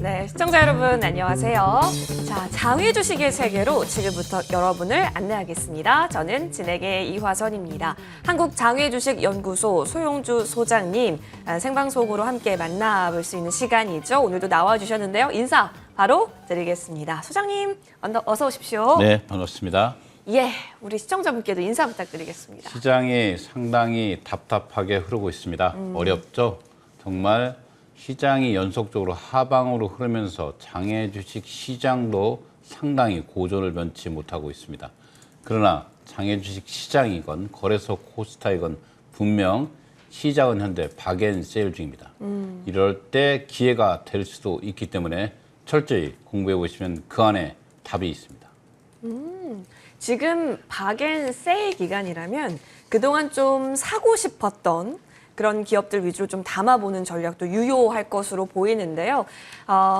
네, 시청자 여러분 안녕하세요. 자, 장외 주식의 세계로 지금부터 여러분을 안내하겠습니다. 저는 진행의 이화선입니다. 한국장외주식연구소 소용주 소장님 생방송으로 함께 만나볼 수 있는 시간이죠. 오늘도 나와주셨는데요. 인사 바로 드리겠습니다. 소장님 어서 오십시오. 네, 반갑습니다. 예, 우리 시청자분께도 인사 부탁드리겠습니다. 시장이 상당히 답답하게 흐르고 있습니다. 어렵죠? 정말 시장이 연속적으로 하방으로 흐르면서 장외 주식 시장도 상당히 고전을 면치 못하고 있습니다. 그러나 장외 주식 시장이건 거래소 코스타이건 분명 시장은 현재 박앤세일 중입니다. 이럴 때 기회가 될 수도 있기 때문에 철저히 공부해 보시면 그 안에 답이 있습니다. 지금 박앤세일 기간이라면 그동안 좀 사고 싶었던 그런 기업들 위주로 좀 담아보는 전략도 유효할 것으로 보이는데요.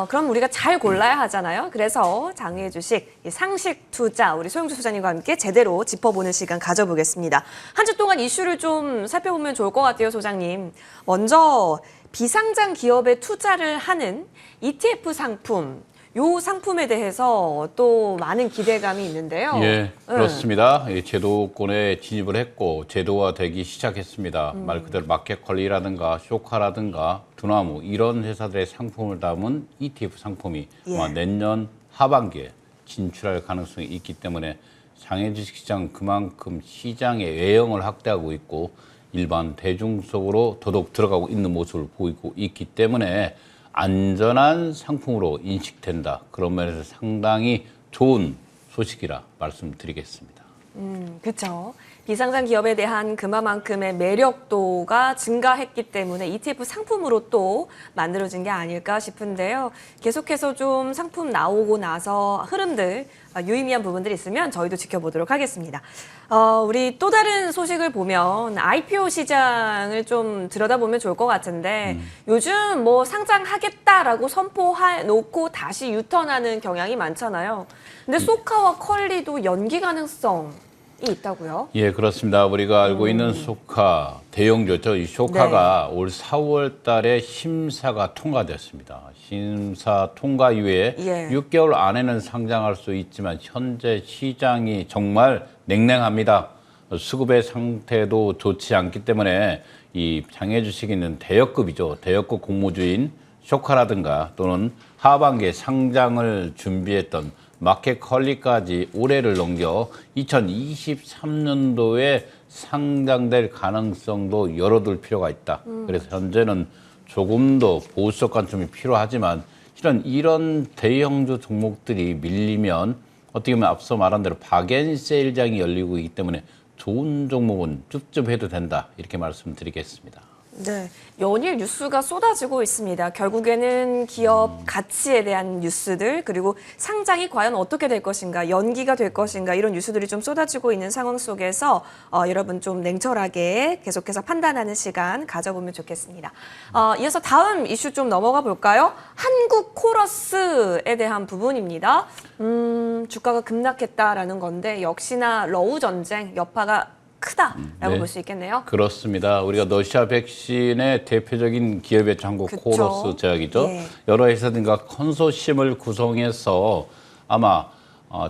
그럼 우리가 잘 골라야 하잖아요. 그래서 장외 주식, 상식 투자, 우리 소용주 소장님과 함께 제대로 짚어보는 시간 가져보겠습니다. 한 주 동안 이슈를 좀 살펴보면 좋을 것 같아요, 소장님. 먼저 비상장 기업에 투자를 하는 ETF 상품, 요 상품에 대해서 또 많은 기대감이 있는데요. 예, 그렇습니다. 제도권에 진입을 했고 제도화되기 시작했습니다. 말 그대로 마켓컬리라든가 쇼카라든가 두나무 이런 회사들의 상품을 담은 ETF 상품이 아마 내년 하반기에 진출할 가능성이 있기 때문에 장외 주식시장 그만큼 시장의 외형을 확대하고 있고 일반 대중 속으로 더더욱 들어가고 있는 모습을 보이고 있기 때문에 안전한 상품으로 인식된다. 그런 면에서 상당히 좋은 소식이라 말씀드리겠습니다. 그렇죠. 비상장 기업에 대한 그만큼의 매력도가 증가했기 때문에 ETF 상품으로 또 만들어진 게 아닐까 싶은데요. 계속해서 좀 상품 나오고 나서 흐름들, 유의미한 부분들이 있으면 저희도 지켜보도록 하겠습니다. 우리 또 다른 소식을 보면 IPO 시장을 좀 들여다보면 좋을 것 같은데 요즘 뭐 상장하겠다라고 선포해놓고 다시 유턴하는 경향이 많잖아요. 근데 소카와 컬리도 연기 가능성이 있다고요? 예, 그렇습니다. 우리가 알고 있는 소카 대형주죠. 이 소카가 올 4월 달에 심사가 통과됐습니다. 심사 통과 이후에 6개월 안에는 상장할 수 있지만 현재 시장이 정말 냉랭합니다. 수급의 상태도 좋지 않기 때문에 이 장외 주식이 있는 대여급이죠. 대여급 공모주인 쇼카라든가 또는 하반기에 상장을 준비했던 마켓컬리까지 올해를 넘겨 2023년도에 상장될 가능성도 열어둘 필요가 있다. 그래서 현재는 조금 더 보수적 관점이 필요하지만 이런 대형주 종목들이 밀리면 어떻게 보면 앞서 말한 대로 박앤세일장이 열리고 있기 때문에 좋은 종목은 쭈쭈해도 된다. 이렇게 말씀드리겠습니다. 네, 연일 뉴스가 쏟아지고 있습니다. 결국에는 기업 가치에 대한 뉴스들 그리고 상장이 과연 어떻게 될 것인가, 연기가 될 것인가 이런 뉴스들이 좀 쏟아지고 있는 상황 속에서 여러분 좀 냉철하게 계속해서 판단하는 시간 가져보면 좋겠습니다. 이어서 다음 이슈 좀 넘어가 볼까요? 한국 코러스에 대한 부분입니다. 주가가 급락했다라는 건데 역시나 러우 전쟁 여파가 크다라고 볼 수 있겠네요. 그렇습니다. 우리가 러시아 백신의 대표적인 기업이었죠. 한국 코러스 제약이죠. 여러 회사들과 컨소시엄을 구성해서 아마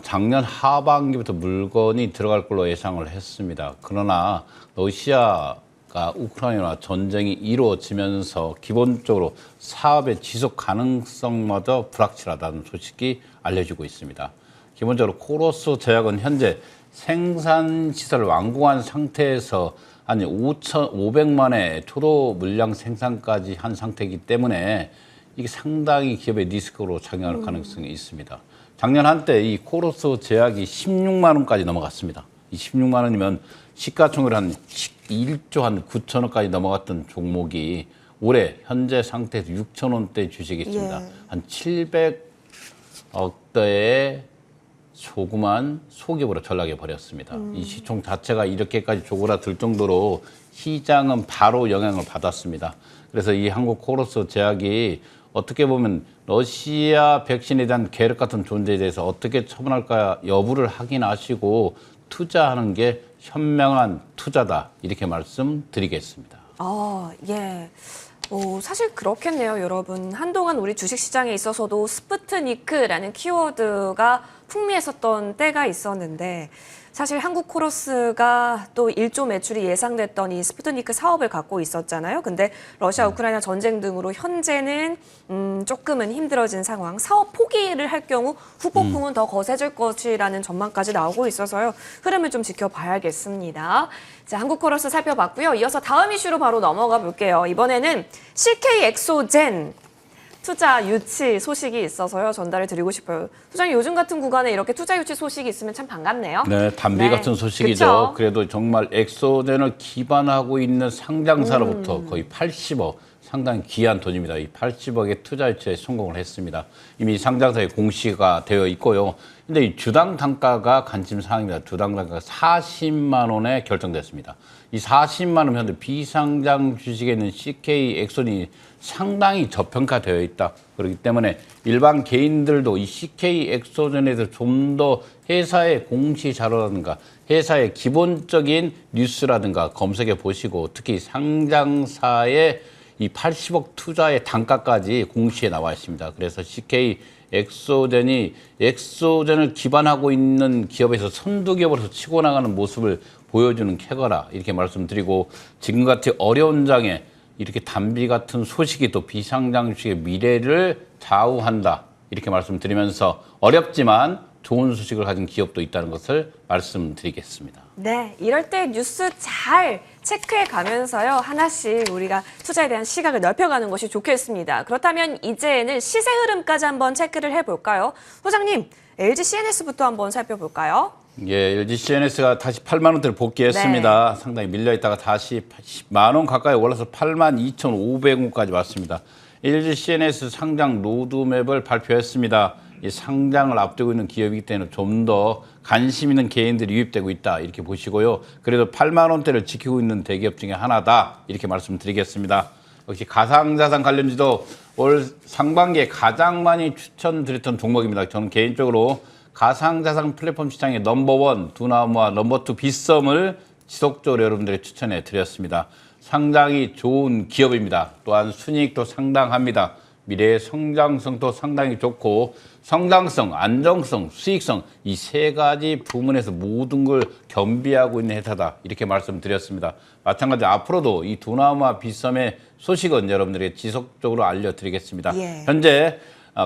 작년 하반기부터 물건이 들어갈 걸로 예상을 했습니다. 그러나 러시아가 우크라이나 전쟁이 이루어지면서 기본적으로 사업의 지속 가능성마저 불확실하다는 소식이 알려지고 있습니다. 기본적으로 코러스 제약은 현재 생산 시설을 완공한 상태에서 한 5,500만의 초도 물량 생산까지 한 상태이기 때문에 이게 상당히 기업의 리스크로 작용할 가능성이 있습니다. 작년 한때 이 코러스 제약이 16만 원까지 넘어갔습니다. 이 16만 원이면 시가총액으로 한 1조 한 9천억까지 넘어갔던 종목이 올해 현재 상태에서 6천 원대 주식이 있습니다. 한 700억대의 조그만 소기업으로 전락해 버렸습니다. 이 시총 자체가 이렇게까지 쪼그라들 정도로 시장은 바로 영향을 받았습니다. 그래서 이 한국 코러스 제약이 어떻게 보면 러시아 백신에 대한 계략 같은 존재에 대해서 어떻게 처분할까 여부를 확인하시고 투자하는 게 현명한 투자다 이렇게 말씀드리겠습니다. 예. 사실 그렇겠네요, 여러분. 한동안 우리 주식시장에 있어서도 스푸트니크라는 키워드가 풍미했었던 때가 있었는데 사실 한국코러스가 또 1조 매출이 예상됐던 이 스푸트니크 사업을 갖고 있었잖아요. 근데 러시아 우크라이나 전쟁 등으로 현재는 조금은 힘들어진 상황. 사업 포기를 할 경우 후폭풍은 더 거세질 것이라는 전망까지 나오고 있어서요. 흐름을 좀 지켜봐야겠습니다. 자, 한국코러스 살펴봤고요. 이어서 다음 이슈로 바로 넘어가 볼게요. 이번에는 CK 엑소젠 투자 유치 소식이 있어서요. 전달을 드리고 싶어요. 소장님, 요즘 같은 구간에 이렇게 투자 유치 소식이 있으면 참 반갑네요. 네, 담비 네. 같은 소식이죠. 그쵸? 그래도 정말 엑소젠을 기반하고 있는 상장사로부터 거의 80억, 상당히 귀한 돈입니다. 이 80억의 투자 유치에 성공을 했습니다. 이미 상장사에 공시가 되어 있고요. 근데 이 주당 단가가 관심 사항입니다. 주당 단가가 40만 원에 결정됐습니다. 이 40만 원 현재 비상장 주식에 있는 CK 엑소니 상당히 저평가되어 있다. 그렇기 때문에 일반 개인들도 이 CK 엑소전에 대해서 좀 더 회사의 공시 자료라든가 회사의 기본적인 뉴스라든가 검색해 보시고 특히 상장사의 이 80억 투자의 단가까지 공시에 나와 있습니다. 그래서 CK 엑소젠이 엑소젠을 기반하고 있는 기업에서 선두 기업으로서 치고 나가는 모습을 보여주는 캐거라 이렇게 말씀드리고 지금같이 어려운 장에 이렇게 담비 같은 소식이 또 비상장 주식의 미래를 좌우한다 이렇게 말씀드리면서 어렵지만 좋은 소식을 가진 기업도 있다는 것을 말씀드리겠습니다. 네, 이럴 때 뉴스 잘 체크해 가면서요. 하나씩 우리가 투자에 대한 시각을 넓혀가는 것이 좋겠습니다. 그렇다면 이제는 시세 흐름까지 한번 체크를 해볼까요? 소장님, LG CNS부터 한번 살펴볼까요? 예, LG CNS가 다시 8만 원대를 복귀했습니다. 네. 상당히 밀려있다가 다시 10만 원 가까이 올라서 8만 2,500원까지 왔습니다. LG CNS 상장 로드맵을 발표했습니다. 이 상장을 앞두고 있는 기업이기 때문에 좀 더 관심 있는 개인들이 유입되고 있다 이렇게 보시고요. 그래도 8만 원대를 지키고 있는 대기업 중에 하나다 이렇게 말씀드리겠습니다. 역시 가상자산 관련주도 올 상반기에 가장 많이 추천드렸던 종목입니다. 저는 개인적으로 가상자산 플랫폼 시장의 넘버원 두나무와 넘버2 빗썸을 지속적으로 여러분들에게 추천해 드렸습니다. 상당히 좋은 기업입니다. 또한 순이익도 상당합니다. 미래의 성장성도 상당히 좋고 성장성, 안정성, 수익성 이 세 가지 부문에서 모든 걸 겸비하고 있는 회사다 이렇게 말씀드렸습니다. 마찬가지로 앞으로도 이 두나무와 빗썸의 소식은 여러분들에게 지속적으로 알려드리겠습니다. 예. 현재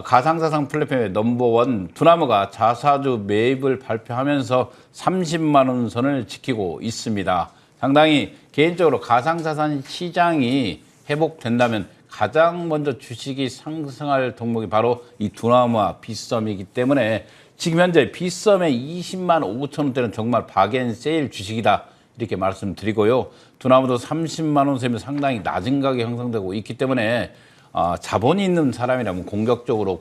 가상자산 플랫폼의 넘버원 두나무가 자사주 매입을 발표하면서 30만 원 선을 지키고 있습니다. 상당히 개인적으로 가상자산 시장이 회복된다면 가장 먼저 주식이 상승할 종목이 바로 이 두나무와 빗썸이기 때문에 지금 현재 빗썸의 20만 5천 원대는 정말 박앤세일 주식이다 이렇게 말씀드리고요. 두나무도 30만 원 세면 상당히 낮은 가격이 형성되고 있기 때문에 자본이 있는 사람이라면 공격적으로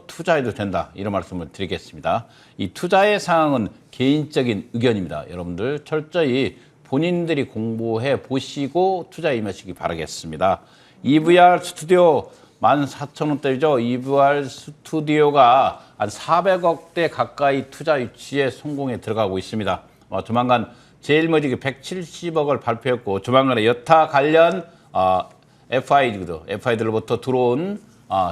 투자해도 된다 이런 말씀을 드리겠습니다. 이 투자의 상황은 개인적인 의견입니다. 여러분들 철저히 본인들이 공부해 보시고 투자에 임하시기 바라겠습니다. EVR 스튜디오 14,000원대죠. EVR 스튜디오가 한 400억대 가까이 투자 유치에 성공에 들어가고 있습니다. 조만간 제일모직이 170억을 발표했고 조만간에 여타 관련 FI들로부터 들어온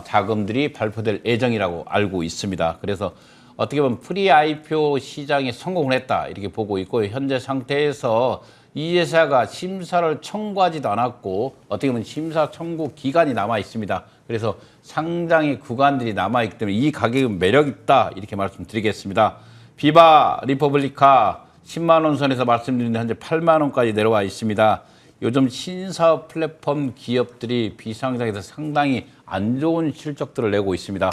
자금들이 발표될 예정이라고 알고 있습니다. 그래서 어떻게 보면 프리 IPO 시장에 성공을 했다 이렇게 보고 있고 현재 상태에서 이 회사가 심사를 청구하지도 않았고 어떻게 보면 심사 청구 기간이 남아 있습니다. 그래서 상장의 구간들이 남아 있기 때문에 이 가격은 매력 있다 이렇게 말씀드리겠습니다. 비바 리퍼블리카 10만 원 선에서 말씀드린 현재 8만 원까지 내려와 있습니다. 요즘 신사업 플랫폼 기업들이 비상장에서 상당히 안 좋은 실적들을 내고 있습니다.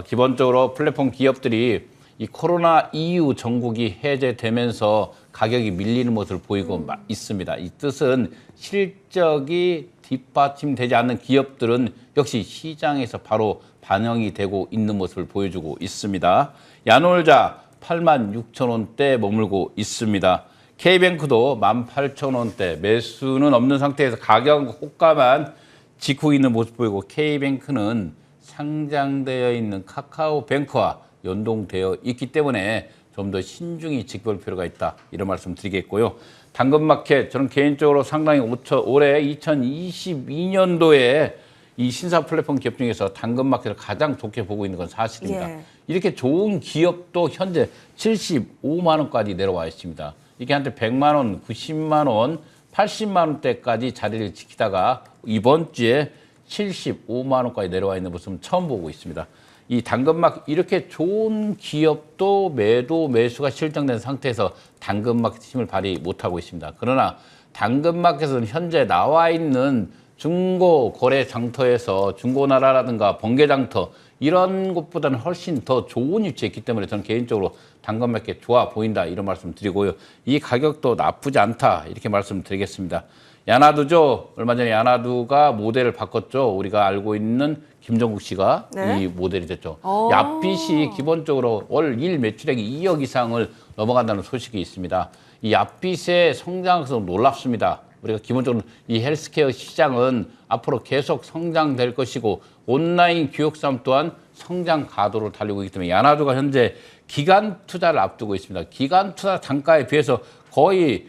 기본적으로 플랫폼 기업들이 이 코로나 이후 전국이 해제되면서 가격이 밀리는 모습을 보이고 있습니다. 이 뜻은 실적이 뒷받침되지 않는 기업들은 역시 시장에서 바로 반영이 되고 있는 모습을 보여주고 있습니다. 야놀자 86,000원대 머물고 있습니다. K뱅크도 18,000원대 매수는 없는 상태에서 가격 호가만 지키고 있는 모습 보이고 K뱅크는 상장되어 있는 카카오뱅크와 연동되어 있기 때문에 좀 더 신중히 지켜볼 필요가 있다. 이런 말씀 드리겠고요. 당근마켓 저는 개인적으로 상당히 올해 2022년도에 이 신사 플랫폼 기업 중에서 당근마켓을 가장 좋게 보고 있는 건 사실입니다. 예. 이렇게 좋은 기업도 현재 75만 원까지 내려와 있습니다. 이게 한때 100만 원, 90만 원, 80만 원대까지 자리를 지키다가 이번 주에 75만 원까지 내려와 있는 모습은 처음 보고 있습니다. 이 당근마켓 이렇게 좋은 기업도 매수가 실정된 상태에서 당근마켓 힘을 발휘 못하고 있습니다. 그러나 당근마켓은 현재 나와 있는 중고 거래 장터에서 중고나라라든가 번개장터 이런 곳보다는 훨씬 더 좋은 위치에 있기 때문에 저는 개인적으로 당근마켓 좋아 보인다 이런 말씀 드리고요. 이 가격도 나쁘지 않다 이렇게 말씀드리겠습니다. 야나두죠. 얼마 전에 야나두가 모델을 바꿨죠. 우리가 알고 있는 김정국 씨가 네? 이 모델이 됐죠. 야핏이 기본적으로 월 1 매출액이 2억 이상을 넘어간다는 소식이 있습니다. 이 야핏의 성장성은 놀랍습니다. 우리가 기본적으로 이 헬스케어 시장은 앞으로 계속 성장될 것이고 온라인 교육산 또한 성장 가도를 달리고 있기 때문에 야나두가 현재 기간 투자를 앞두고 있습니다. 기간 투자 단가에 비해서 거의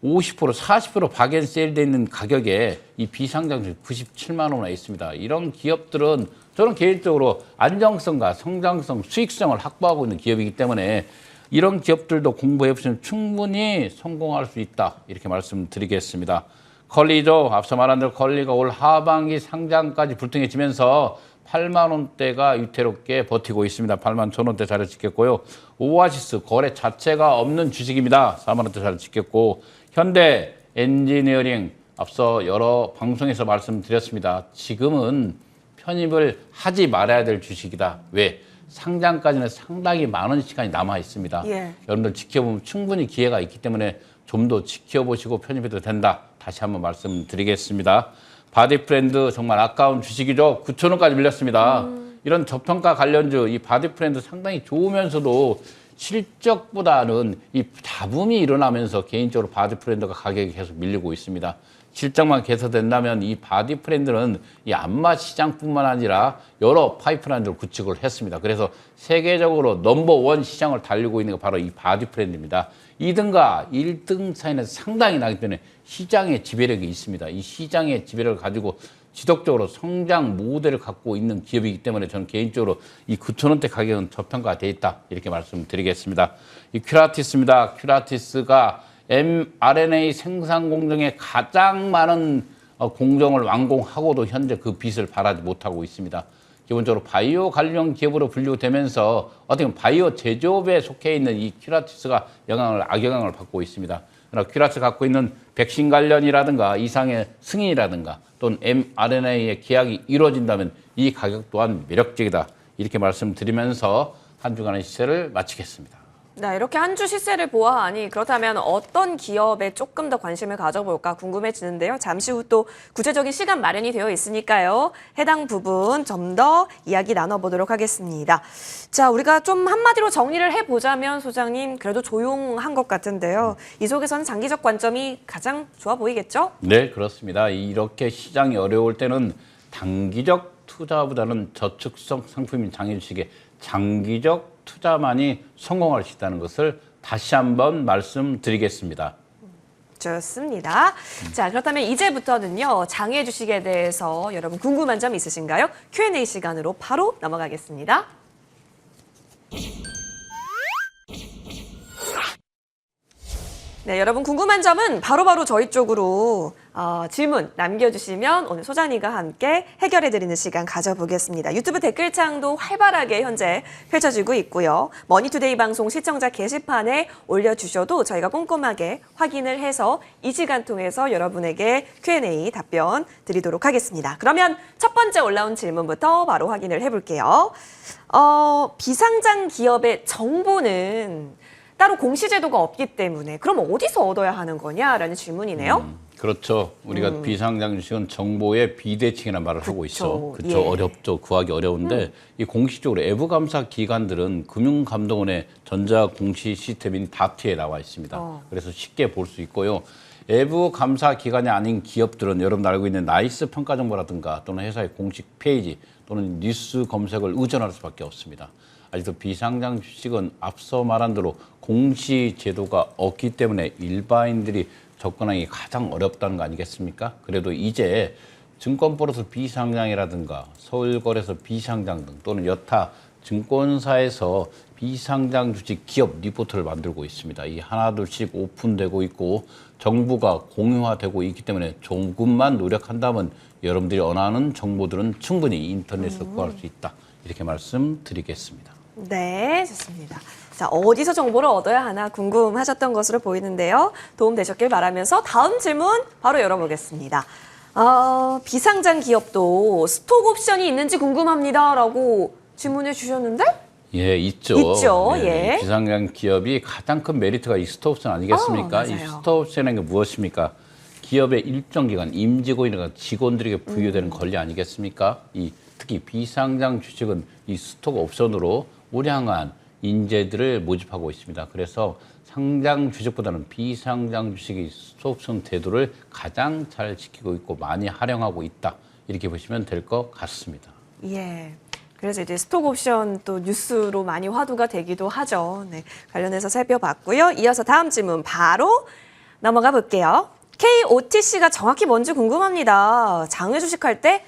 50%, 40% 박앤세일되어 있는 가격에 이 비상장주 97만 원에 있습니다. 이런 기업들은 저는 개인적으로 안정성과 성장성, 수익성을 확보하고 있는 기업이기 때문에 이런 기업들도 공부해 보시면 충분히 성공할 수 있다. 이렇게 말씀드리겠습니다. 컬리죠. 앞서 말한 대로 컬리가 올 하반기 상장까지 불투명해지면서 8만 원대가 위태롭게 버티고 있습니다. 8만 1,000원대 자리를 지켰고요. 오아시스 거래 자체가 없는 주식입니다. 4만 원대 자리를 지켰고 현대 엔지니어링 앞서 여러 방송에서 말씀드렸습니다. 지금은 편입을 하지 말아야 될 주식이다. 왜? 상장까지는 상당히 많은 시간이 남아 있습니다. 예. 여러분들 지켜보면 충분히 기회가 있기 때문에 좀 더 지켜보시고 편입해도 된다. 다시 한번 말씀드리겠습니다. 바디프렌드 정말 아까운 주식이죠. 9,000원까지 밀렸습니다. 이런 저평가 관련주 이 바디프렌드 상당히 좋으면서도 실적보다는 이 잡음이 일어나면서 개인적으로 바디프렌드가 가격이 계속 밀리고 있습니다. 실적만 개선된다면 이 바디프렌드는 이 안마 시장뿐만 아니라 여러 파이프라인들을 구축을 했습니다. 그래서 세계적으로 넘버원 시장을 달리고 있는 게 바로 이 바디프렌드입니다. 2등과 1등 차이는 상당히 나기 때문에 시장의 지배력이 있습니다. 이 시장의 지배력을 가지고 지속적으로 성장 모델을 갖고 있는 기업이기 때문에 저는 개인적으로 이 9,000원대 가격은 저평가되어 있다. 이렇게 말씀드리겠습니다. 이 큐라티스입니다. 큐라티스가 mRNA 생산 공정에 가장 많은 공정을 완공하고도 현재 그 빛을 발하지 못하고 있습니다. 기본적으로 바이오 관련 기업으로 분류되면서 어떻게 보면 바이오 제조업에 속해 있는 이 큐라티스가 악영향을 받고 있습니다. 그러나 큐라티스가 갖고 있는 백신 관련이라든가 이상의 승인이라든가 또는 mRNA의 계약이 이루어진다면 이 가격 또한 매력적이다. 이렇게 말씀드리면서 한 주간의 시세를 마치겠습니다. 네, 이렇게 한 주 시세를 보아하니 그렇다면 어떤 기업에 조금 더 관심을 가져볼까 궁금해지는데요. 잠시 후 또 구체적인 시간 마련이 되어 있으니까요. 해당 부분 좀 더 이야기 나눠보도록 하겠습니다. 자, 우리가 좀 한마디로 정리를 해보자면 소장님 그래도 조용한 것 같은데요. 이 속에서는 장기적 관점이 가장 좋아 보이겠죠? 네, 그렇습니다. 이렇게 시장이 어려울 때는 단기적 투자보다는 저축성 상품인 장기주식에 장기적 투자만이 성공할 수 있다는 것을 다시 한번 말씀드리겠습니다. 좋습니다. 자, 그렇다면 이제부터는요. 장애 주식에 대해서 여러분 궁금한 점 있으신가요? Q&A 시간으로 바로 넘어가겠습니다. 네, 여러분 궁금한 점은 바로바로 저희 쪽으로 질문 남겨주시면 오늘 소장님과 함께 해결해드리는 시간 가져보겠습니다. 유튜브 댓글창도 활발하게 현재 펼쳐지고 있고요. 머니투데이 방송 시청자 게시판에 올려주셔도 저희가 꼼꼼하게 확인을 해서 이 시간 통해서 여러분에게 Q&A 답변 드리도록 하겠습니다. 그러면 첫 번째 올라온 질문부터 바로 확인을 해볼게요. 비상장 기업의 정보는 따로 공시제도가 없기 때문에 그럼 어디서 얻어야 하는 거냐라는 질문이네요. 그렇죠. 우리가 비상장 주식은 정보의 비대칭이라는 말을 하고 있어. 그렇죠. 예. 어렵죠. 구하기 어려운데 이 공식적으로 외부 감사 기관들은 금융감독원의 전자공시 시스템인 다트에 나와 있습니다. 그래서 쉽게 볼 수 있고요. 외부 감사 기관이 아닌 기업들은 여러분 알고 있는 나이스 평가 정보라든가 또는 회사의 공식 페이지 또는 뉴스 검색을 의존할 수밖에 없습니다. 아직도 비상장 주식은 앞서 말한 대로 공시 제도가 없기 때문에 일반인들이 접근하기 가장 어렵다는 거 아니겠습니까? 그래도 이제 증권버릇 비상장이라든가 서울거래소 비상장 등 또는 여타 증권사에서 비상장 주식 기업 리포트를 만들고 있습니다. 이 하나둘씩 오픈되고 있고 정부가 공유화되고 있기 때문에 조금만 노력한다면 여러분들이 원하는 정보들은 충분히 인터넷에서 구할 수 있다. 이렇게 말씀드리겠습니다. 네, 좋습니다. 자, 어디서 정보를 얻어야 하나 궁금하셨던 것으로 보이는데요. 도움되셨길 바라면서 다음 질문 바로 열어보겠습니다. 비상장 기업도 스톡 옵션이 있는지 궁금합니다라고 질문해 주셨는데? 예, 있죠. 있죠. 네, 예. 비상장 기업이 가장 큰 메리트가 이 스톡옵션 아니겠습니까? 이 맞아요. 스톡옵션은 무엇입니까? 기업의 일정 기간 임직원이나 직원들에게 부여되는 권리 아니겠습니까? 특히 비상장 주식은 이 스톡옵션으로 우량한 인재들을 모집하고 있습니다. 그래서 상장 주식보다는 비상장 주식이 스톡옵션 제도를 가장 잘 지키고 있고 많이 활용하고 있다. 이렇게 보시면 될 것 같습니다. 예. 그래서 이제 스톡 옵션 또 뉴스로 많이 화두가 되기도 하죠. 네, 관련해서 살펴봤고요. 이어서 다음 질문 바로 넘어가 볼게요. KOTC가 정확히 뭔지 궁금합니다. 장외 주식할 때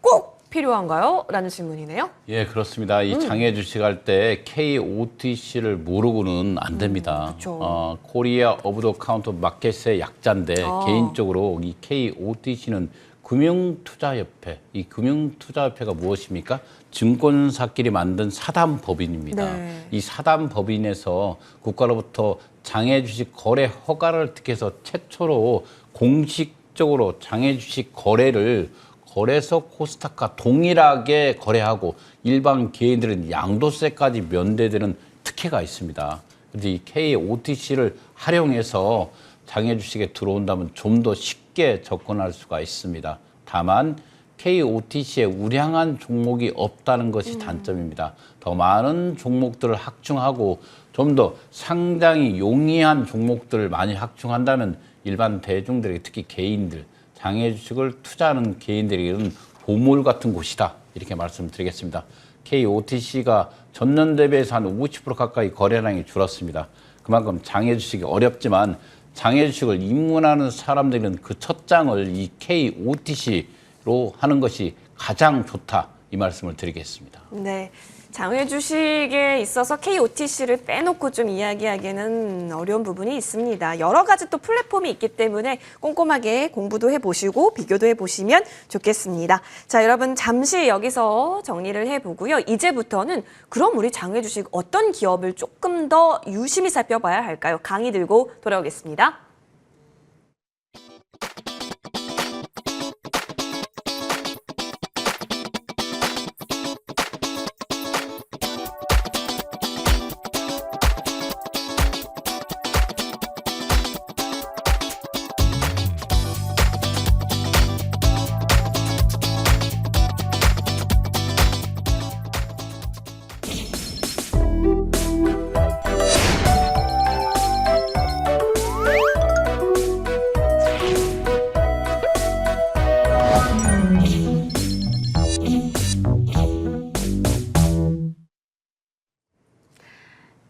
꼭 필요한가요? 라는 질문이네요. 예, 그렇습니다. 이 장외 주식할 때 KOTC를 모르고는 안 됩니다. 그렇죠. 코리아 오브 더 카운터 마켓의 약자인데 개인적으로 이 KOTC는 금융투자협회, 이 금융투자협회가 무엇입니까? 증권사끼리 만든 사단법인입니다. 네. 이 사단법인에서 국가로부터 장외주식 거래 허가를 득해서 최초로 공식적으로 장외주식 거래를 거래소 코스닥과 동일하게 거래하고 일반 개인들은 양도세까지 면제되는 특혜가 있습니다. 그래서 이 KOTC를 활용해서 장외주식에 들어온다면 좀 더 쉽게 접근할 수가 있습니다. 다만 KOTC에 우량한 종목이 없다는 것이 단점입니다. 더 많은 종목들을 확충하고 좀 더 상장이 용이한 종목들을 많이 확충한다면 일반 대중들에게 특히 개인들, 장외주식을 투자하는 개인들에게는 보물 같은 곳이다. 이렇게 말씀드리겠습니다. KOTC가 전년 대비해서 한 50% 가까이 거래량이 줄었습니다. 그만큼 장외주식이 어렵지만 장외주식을 입문하는 사람들은 그 첫 장을 이 KOTC로 하는 것이 가장 좋다. 이 말씀을 드리겠습니다. 네. 장외 주식에 있어서 KOTC를 빼놓고 좀 이야기하기는 어려운 부분이 있습니다. 여러 가지 또 플랫폼이 있기 때문에 꼼꼼하게 공부도 해보시고 비교도 해보시면 좋겠습니다. 자, 여러분 잠시 여기서 정리를 해보고요. 이제부터는 그럼 우리 장외 주식 어떤 기업을 조금 더 유심히 살펴봐야 할까요? 강의 들고 돌아오겠습니다.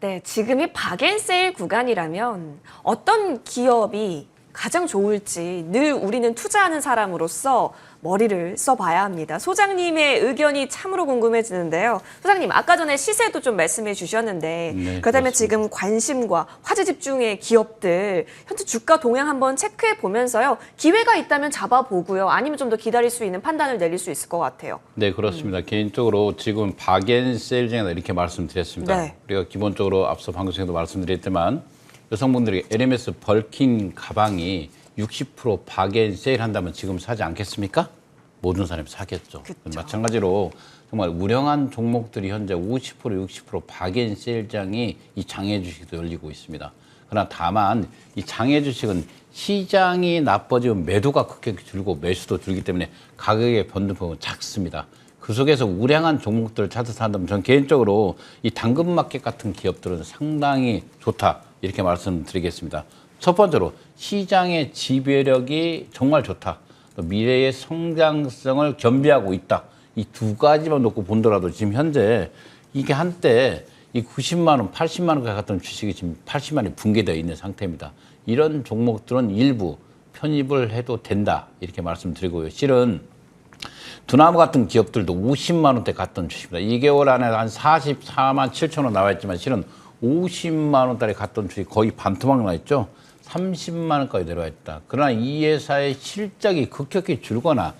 네, 지금이 박앤세일 구간이라면 어떤 기업이 가장 좋을지 늘 우리는 투자하는 사람으로서 머리를 써봐야 합니다. 소장님의 의견이 참으로 궁금해지는데요. 소장님, 아까 전에 시세도 좀 말씀해 주셨는데 네, 그렇다면 그렇습니다. 지금 관심과 화제 집중의 기업들 현재 주가 동향 한번 체크해 보면서요. 기회가 있다면 잡아보고요. 아니면 좀 더 기다릴 수 있는 판단을 내릴 수 있을 것 같아요. 네, 그렇습니다. 개인적으로 지금 박앤세일 중에 이렇게 말씀드렸습니다. 네. 우리가 기본적으로 앞서 방송에도 말씀드렸지만 여성분들에게 LMS 벌킨 가방이 60% 박앤세일 한다면 지금 사지 않겠습니까? 모든 사람이 사겠죠. 그쵸. 마찬가지로 정말 우량한 종목들이 현재 50%, 60% 박앤세일장이 이 장외 주식도 열리고 있습니다. 그러나 다만 이 장외 주식은 시장이 나빠지면 매도가 급격히 줄고 매수도 줄기 때문에 가격의 변동폭은 작습니다. 그 속에서 우량한 종목들을 찾아서 한다면 저는 개인적으로 이 당근마켓 같은 기업들은 상당히 좋다. 이렇게 말씀드리겠습니다. 첫 번째로 시장의 지배력이 정말 좋다. 또 미래의 성장성을 겸비하고 있다. 이 두 가지만 놓고 본더라도 지금 현재 이게 한때 이 90만 원, 80만 원까지 갔던 주식이 지금 80만 원이 붕괴되어 있는 상태입니다. 이런 종목들은 일부 편입을 해도 된다 이렇게 말씀드리고요. 실은 두나무 같은 기업들도 50만 원대 갔던 주식입니다. 2개월 안에 한 44만 7천 원 나와 있지만 실은 50만 원짜리 갔던 주식 거의 반토막 나 있죠. 30만 원까지 내려와 있다. 그러나 이 회사의 실적이 급격히 줄거나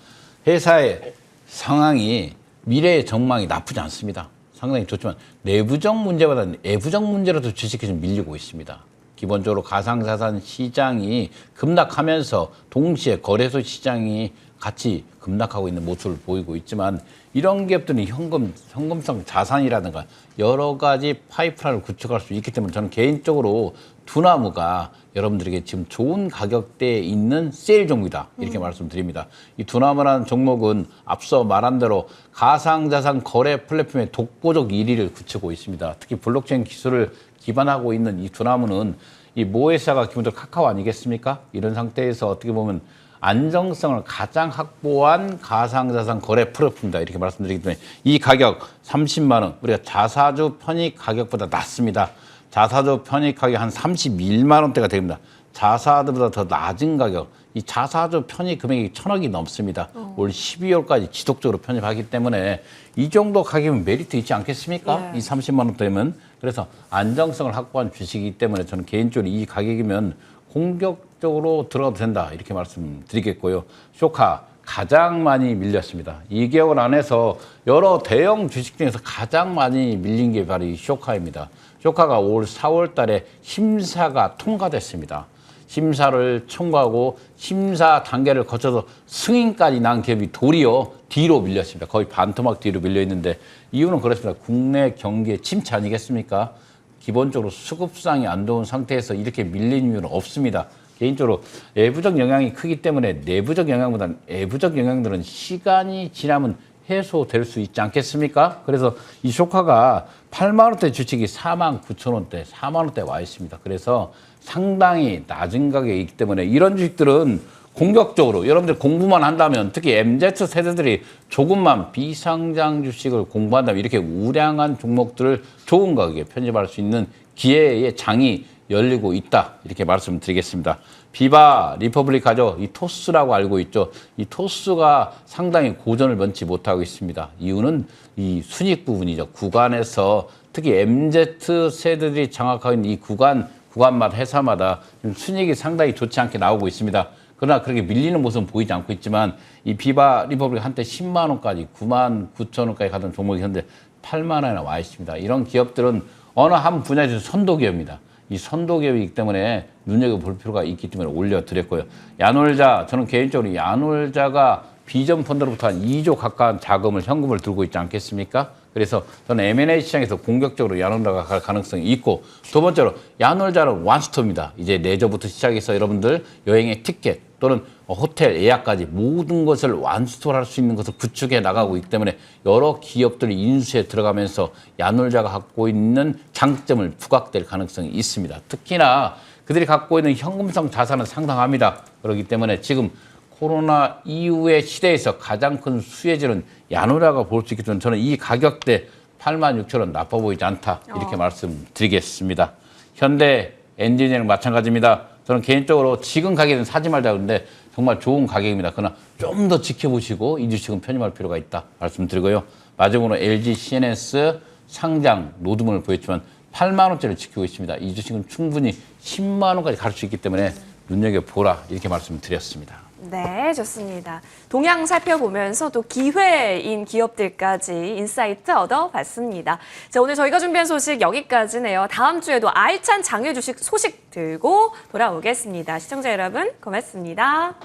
회사의 상황이 미래의 전망이 나쁘지 않습니다. 상당히 좋지만 내부적 문제보다는 외부적 문제로도 주식이 좀 밀리고 있습니다. 기본적으로 가상자산 시장이 급락하면서 동시에 거래소 시장이 같이 급락하고 있는 모습을 보이고 있지만 이런 기업들은 현금성 자산이라든가 여러 가지 파이프라인을 구축할 수 있기 때문에 저는 개인적으로 두나무가 여러분들에게 지금 좋은 가격대에 있는 세일 종목이다 이렇게 말씀드립니다. 이 두나무라는 종목은 앞서 말한 대로 가상자산 거래 플랫폼의 독보적 1위를 굳히고 있습니다. 특히 블록체인 기술을 기반하고 있는 이 두나무는 이 모회사가 기본적으로 카카오 아니겠습니까? 이런 상태에서 어떻게 보면 안정성을 가장 확보한 가상자산 거래 플랫폼이다 이렇게 말씀드리기 때문에 이 가격 30만 원 우리가 자사주 편입 가격보다 낮습니다. 자사주 편입 가격 한 31만 원대가 됩니다. 자사주보다 더 낮은 가격 이 자사주 편입 금액이 1,000억이 넘습니다. 올 12월까지 지속적으로 편입하기 때문에 이 정도 가격이면 메리트 있지 않겠습니까? 이 30만 원대면 그래서 안정성을 확보한 주식이기 때문에 저는 개인적으로 이 가격이면 공격적으로 들어가도 된다 이렇게 말씀드리겠고요. 쇼카 가장 많이 밀렸습니다. 2개월 안에서 여러 대형 주식 중에서 가장 많이 밀린 게 바로 이 쇼카입니다. 쇼카가 올 4월 달에 심사가 통과됐습니다. 심사를 통과하고 심사 단계를 거쳐서 승인까지 난 기업이 도리어 뒤로 밀렸습니다. 거의 반토막 뒤로 밀려 있는데 이유는 그렇습니다. 국내 경기의 침체 아니겠습니까? 기본적으로 수급상이 안 좋은 상태에서 이렇게 밀린 이유는 없습니다. 개인적으로 외부적 영향이 크기 때문에 내부적 영향보다는 외부적 영향들은 시간이 지나면 해소될 수 있지 않겠습니까? 그래서 이 쇼카가 8만 원대 주식이 4만 9천 원대, 4만 원대 와 있습니다. 그래서 상당히 낮은 가격에 있기 때문에 이런 주식들은 공격적으로 여러분들 공부만 한다면 특히 MZ 세대들이 조금만 비상장 주식을 공부한다면 이렇게 우량한 종목들을 좋은 가격에 편입할 수 있는 기회의 장이 열리고 있다 이렇게 말씀드리겠습니다. 비바 리퍼블릭하죠. 이 토스라고 알고 있죠. 이 토스가 상당히 고전을 면치 못하고 있습니다. 이유는 이 순익 부분이죠. 구간에서 특히 MZ 세대들이 장악하고 있는 이 구간마다 회사마다 순익이 상당히 좋지 않게 나오고 있습니다. 그러나 그렇게 밀리는 모습은 보이지 않고 있지만 이 비바 리퍼블릭 한때 10만 원까지 9만 9천 원까지 가던 종목이 현재 8만 원이나 와 있습니다. 이런 기업들은 어느 한 분야에서 선도기업입니다. 이 선도기업이기 때문에 눈여겨볼 필요가 있기 때문에 올려드렸고요. 야놀자, 저는 개인적으로 야놀자가 비전 펀드로부터 한 2조 가까운 자금을 현금을 들고 있지 않겠습니까? 그래서 저는 M&A 시장에서 공격적으로 야놀자가 갈 가능성이 있고 두 번째로 야놀자는 완스톱입니다. 이제 레저부터 시작해서 여러분들 여행의 티켓 또는 호텔 예약까지 모든 것을 완스톱할 수 있는 것을 구축해 나가고 있기 때문에 여러 기업들이 인수에 들어가면서 야놀자가 갖고 있는 장점을 부각될 가능성이 있습니다. 특히나 그들이 갖고 있는 현금성 자산은 상당합니다. 그렇기 때문에 지금 코로나 이후의 시대에서 가장 큰 수혜지는 야놀자가 볼 수 있기 때문에 저는 이 가격대 8만 6천 원 나빠 보이지 않다 이렇게 말씀드리겠습니다. 현대 엔지니어링 마찬가지입니다. 저는 개인적으로 지금 가격은 사지 말자 그러는데 정말 좋은 가격입니다. 그러나 좀 더 지켜보시고 이 주식은 편입할 필요가 있다 말씀드리고요. 마지막으로 LG CNS 상장 노드문을 보였지만 8만 원짜리를 지키고 있습니다. 이 주식은 충분히 10만 원까지 갈 수 있기 때문에 눈여겨보라 이렇게 말씀드렸습니다. 네, 좋습니다. 동향 살펴보면서 또 기회인 기업들까지 인사이트 얻어봤습니다. 자, 오늘 저희가 준비한 소식 여기까지네요. 다음 주에도 알찬 장외 주식 소식 들고 돌아오겠습니다. 시청자 여러분, 고맙습니다.